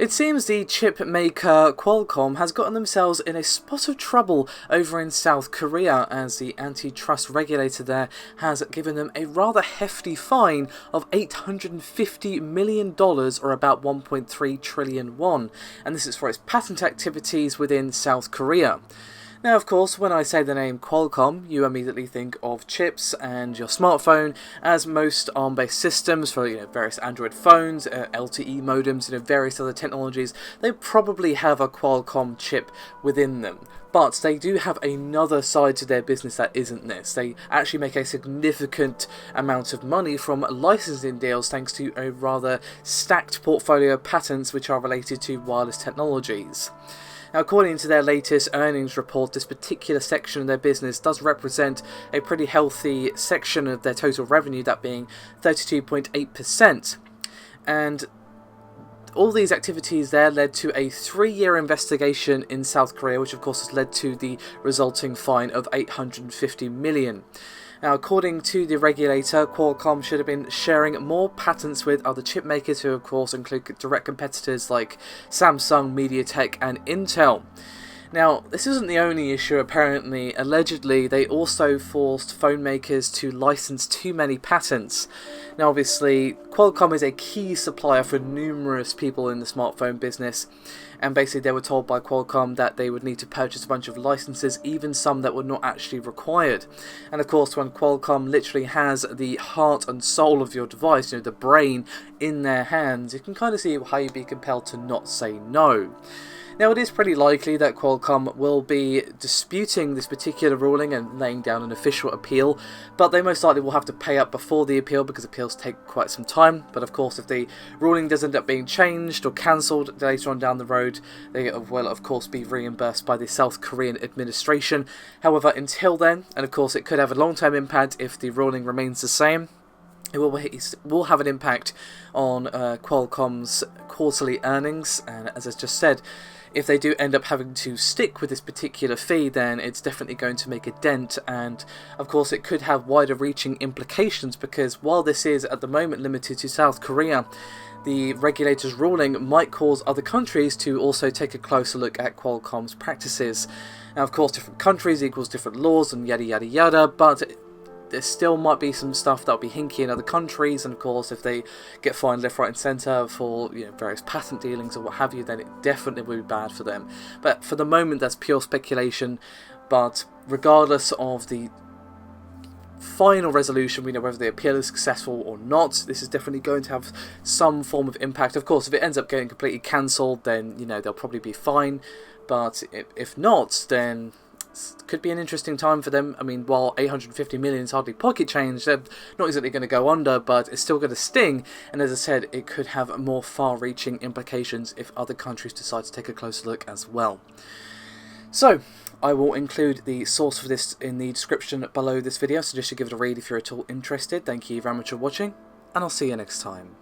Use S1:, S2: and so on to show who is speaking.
S1: It seems the chip maker Qualcomm has gotten themselves in a spot of trouble over in South Korea, as the antitrust regulator there has given them a rather hefty fine of $850 million, or about 1.3 trillion won, and this is for its patent activities within South Korea. Now, of course, when I say the name Qualcomm, you immediately think of chips and your smartphone, as most ARM-based systems for various Android phones, LTE modems, various other technologies, they probably have a Qualcomm chip within them. But they do have another side to their business that isn't this. They actually make a significant amount of money from licensing deals thanks to a rather stacked portfolio of patents which are related to wireless technologies. Now, according to their latest earnings report, this particular section of their business does represent a pretty healthy section of their total revenue, that being 32.8%. And all these activities there led to a 3-year investigation in South Korea, which of course has led to the resulting fine of $850 million. Now, according to the regulator, Qualcomm should have been sharing more patents with other chip makers, who of course include direct competitors like Samsung, MediaTek and Intel. Now, this isn't the only issue. Apparently, allegedly, they also forced phone makers to license too many patents. Now, obviously, Qualcomm is a key supplier for numerous people in the smartphone business, and basically they were told by Qualcomm that they would need to purchase a bunch of licenses, even some that were not actually required. And of course, when Qualcomm literally has the heart and soul of your device, the brain, in their hands, you can kind of see how you'd be compelled to not say no. Now, it is pretty likely that Qualcomm will be disputing this particular ruling and laying down an official appeal, but they most likely will have to pay up before the appeal because appeals take quite some time. But of course, if the ruling does end up being changed or cancelled later on down the road, they will of course be reimbursed by the South Korean administration. However, until then, and of course it could have a long-term impact if the ruling remains the same, it will have an impact on Qualcomm's quarterly earnings, and as I just said, if they do end up having to stick with this particular fee, then it's definitely going to make a dent, and of course it could have wider reaching implications, because while this is at the moment limited to South Korea, the regulator's ruling might cause other countries to also take a closer look at Qualcomm's practices. Now, of course, different countries equals different laws and yada yada yada, but there still might be some stuff that'll be hinky in other countries, and of course if they get fined left, right and centre for various patent dealings or what have you, then it definitely will be bad for them. But for the moment, that's pure speculation. But regardless of the final resolution, whether the appeal is successful or not, this is definitely going to have some form of impact. Of course, if it ends up getting completely cancelled, then they'll probably be fine, but if not, then could be an interesting time for them. I mean, while 850 million is hardly pocket change, they're not exactly going to go under, but it's still going to sting, and as I said, it could have more far-reaching implications if other countries decide to take a closer look as well. So, I will include the source for this in the description below this video, so just to give it a read if you're at all interested. Thank you very much for watching, and I'll see you next time.